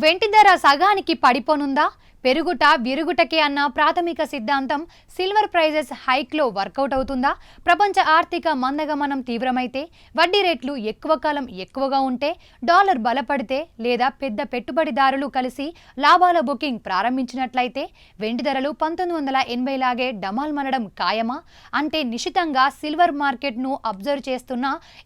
వెండి ధర సగానికి పడిపోనుందా? పెరుగుట విరుగుటకే అన్న ప్రాథమిక సిద్ధాంతం సిల్వర్ ప్రైజెస్ హైక్లో వర్కౌట్ అవుతుందా? ప్రపంచ ఆర్థిక మందగమనం తీవ్రమైతే, వడ్డీ రేట్లు ఎక్కువ కాలం ఎక్కువగా ఉంటే, డాలర్ బలపడితే లేదా పెద్ద పెట్టుబడిదారులు కలిసి లాభాల బుకింగ్ ప్రారంభించినట్లయితే వెండి ధరలు 1980 లాగే డమాల్మనడం ఖాయమా? అంటే నిశితంగా సిల్వర్ మార్కెట్ను అబ్జర్వ్ చేస్తున్న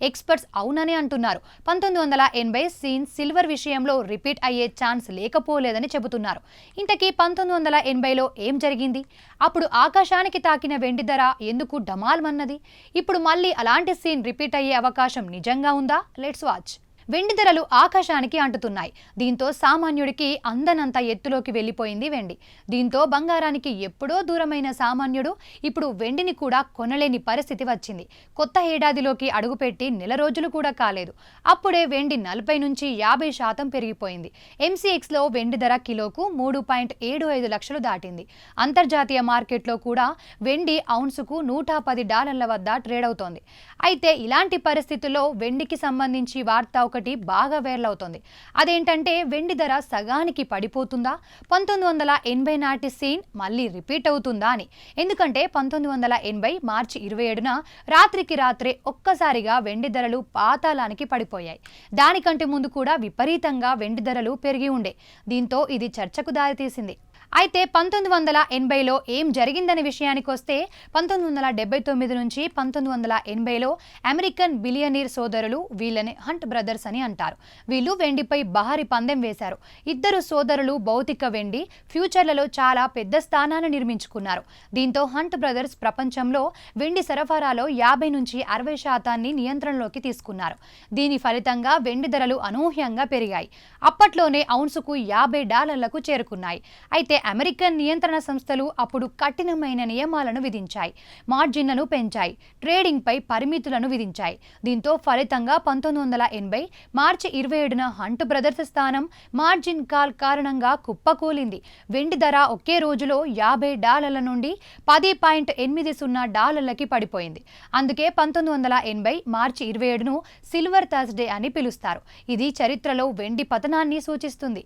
ఎక్స్పర్ట్స్ అవునని అంటున్నారు. 1980 సీన్ సిల్వర్ విషయంలో రిపీట్ అయ్యే ఛాన్స్ లేకపోలేదని చెబుతున్నారు. ఇంతకీ 1980లో ఏం జరిగింది? అప్పుడు ఆకాశానికి తాకిన వెండి ధర ఎందుకు డమాల్మన్నది? ఇప్పుడు మళ్ళీ అలాంటి సీన్ రిపీట్ అయ్యే అవకాశం నిజంగా ఉందా? Let's watch. వెండి ధరలు ఆకాశానికి అంటుతున్నాయి. దీంతో సామాన్యుడికి అందనంత ఎత్తులోకి వెళ్ళిపోయింది వెండి. దీంతో బంగారానికి ఎప్పుడో దూరమైన సామాన్యుడు ఇప్పుడు వెండిని కూడా కొనలేని పరిస్థితి వచ్చింది. కొత్త ఏడాదిలోకి అడుగుపెట్టి నెల రోజులు కూడా కాలేదు. అప్పుడే వెండి 40 నుంచి 50% పెరిగిపోయింది. MCXలో వెండి ధర కిలోకు 3.75 లక్షలు దాటింది. అంతర్జాతీయ మార్కెట్లో కూడా వెండి ఔన్సుకు $110 వద్ద ట్రేడ్ అవుతోంది. అయితే ఇలాంటి పరిస్థితుల్లో వెండికి సంబంధించి వార్త ఒకటి బాగా వైరల్ అవుతోంది. అదేంటంటే వెండి ధర సగానికి పడిపోతుందా? 1980 నాటి సీన్ మళ్ళీ రిపీట్ అవుతుందా అని. ఎందుకంటే 1980 మార్చి 27న రాత్రికి రాత్రే ఒక్కసారిగా వెండి ధరలు పాతాళానికి పడిపోయాయి. దానికంటే ముందు కూడా విపరీతంగా వెండి ధరలు పెరిగి ఉండే. దీంతో ఇది చర్చకు దారితీసింది. అయితే 1980లో ఏం జరిగిందనే విషయానికి వస్తే, 1979 నుంచి 1980లో అమెరికన్ బిలియనీర్ సోదరులు, వీళ్ళని హంట్ బ్రదర్స్ అని అంటారు. వీళ్ళు వెండిపై బహారి పందెం వేశారు. ఇద్దరు సోదరులు భౌతిక వెండి ఫ్యూచర్లలో చాలా పెద్ద స్థానాన్ని నిర్మించుకున్నారు. దీంతో హంట్ బ్రదర్స్ ప్రపంచంలో వెండి సరఫరాలో 50 నుంచి 60% నియంత్రణలోకి తీసుకున్నారు. దీని ఫలితంగా వెండి ధరలు అనూహ్యంగా పెరిగాయి. అప్పట్లోనే ఔన్సుకు $50లకు చేరుకున్నాయి. అయితే అమెరికన్ నియంత్రణ సంస్థలు అప్పుడు కఠినమైన నియమాలను విధించాయి. మార్జిన్లను పెంచాయి. ట్రేడింగ్పై పరిమితులను విధించాయి. దీంతో ఫలితంగా 1980 మార్చి 27న హంట్ బ్రదర్స్ స్థానం మార్జిన్ కాల్ కారణంగా కుప్పకూలింది. వెండి ధర ఒకే రోజులో $50 నుండి $10.80 పడిపోయింది. అందుకే 1980 మార్చి 27ను సిల్వర్ థర్స్డే అని పిలుస్తారు. ఇది చరిత్రలో వెండి పతనాన్ని సూచిస్తుంది.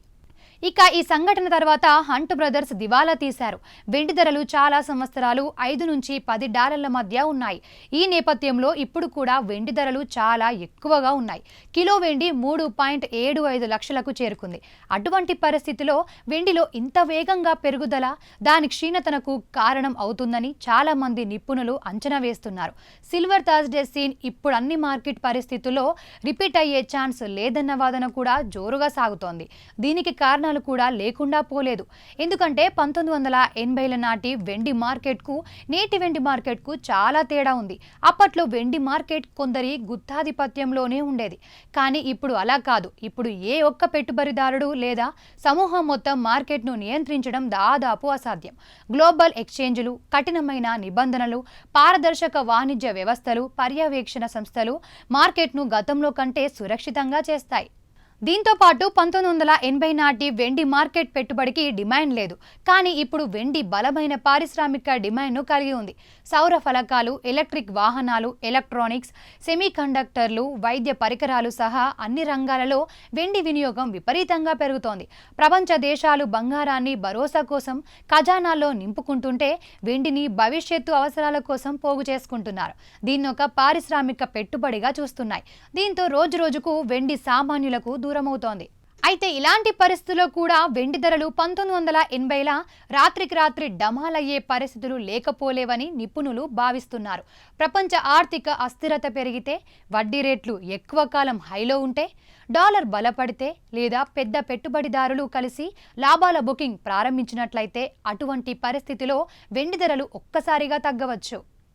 ఇక ఈ సంఘటన తర్వాత హంట్ బ్రదర్స్ దివాలా తీశారు. వెండి ధరలు చాలా సంవత్సరాలు $5 నుంచి $10 మధ్య ఉన్నాయి. ఈ నేపథ్యంలో ఇప్పుడు కూడా వెండి ధరలు చాలా ఎక్కువగా ఉన్నాయి. కిలో వెండి 3.75 లక్షలకు చేరుకుంది. అటువంటి పరిస్థితిలో వెండిలో ఇంత వేగంగా పెరుగుదల దాని క్షీణతకు కారణం అవుతుందని చాలా మంది నిపుణులు అంచనా వేస్తున్నారు. సిల్వర్ థర్స్డే సీన్ ఇప్పుడు అన్ని మార్కెట్ పరిస్థితుల్లో రిపీట్ అయ్యే ఛాన్స్ లేదన్న వాదన కూడా జోరుగా సాగుతోంది. దీనికి కారణాలు కూడా లేకుండా పోలేదు. ఎందుకంటే 1980ల నాటి వెండి మార్కెట్కు నేటి వెండి మార్కెట్కు చాలా తేడా ఉంది. అప్పట్లో వెండి మార్కెట్ కొందరి గుత్తాధిపత్యంలోనే ఉండేది. కానీ ఇప్పుడు అలా కాదు. ఇప్పుడు ఏ ఒక్క పెట్టుబడిదారుడు లేదా సమూహం మొత్తం మార్కెట్ను నియంత్రించడం దాదాపు అసాధ్యం. గ్లోబల్ ఎక్స్చేంజ్లు, కఠినమైన నిబంధనలు, పారదర్శక వాణిజ్య వ్యవస్థలు, పర్యవేక్షణ సంస్థలు మార్కెట్ను గతంలో కంటే సురక్షితంగా చేస్తాయి. దీంతో పాటు 1980 నాటి వెండి మార్కెట్ పెట్టుబడికి డిమాండ్ లేదు. కానీ ఇప్పుడు వెండి బలమైన పారిశ్రామిక డిమాండ్ను కలిగి ఉంది. సౌర ఫలకాలు, ఎలక్ట్రిక్ వాహనాలు, ఎలక్ట్రానిక్స్, సెమీకండక్టర్లు, వైద్య పరికరాలు సహా అన్ని రంగాలలో వెండి వినియోగం విపరీతంగా పెరుగుతోంది. ప్రపంచ దేశాలు బంగారాన్ని భరోసా కోసం ఖజానాల్లో నింపుకుంటుంటే వెండిని భవిష్యత్తు అవసరాల కోసం పోగు చేసుకుంటున్నారు. దీన్ని ఒక పారిశ్రామిక పెట్టుబడిగా చూస్తున్నాయి. దీంతో రోజురోజుకు వెండి సామాన్యులకు దూరమవుతోంది. అయితే ఇలాంటి పరిస్థితుల్లో కూడా వెండి ధరలు 1980ల రాత్రికి రాత్రి డమాలయ్యే పరిస్థితులు లేకపోలేవని నిపుణులు భావిస్తున్నారు. ప్రపంచ ఆర్థిక అస్థిరత పెరిగితే, వడ్డీ రేట్లు ఎక్కువ కాలం హైలో ఉంటే, డాలర్ బలపడితే లేదా పెద్ద పెట్టుబడిదారులు కలిసి లాభాల బుకింగ్ ప్రారంభించినట్లయితే అటువంటి పరిస్థితిలో వెండి ధరలు ఒక్కసారిగా తగ్గవచ్చు.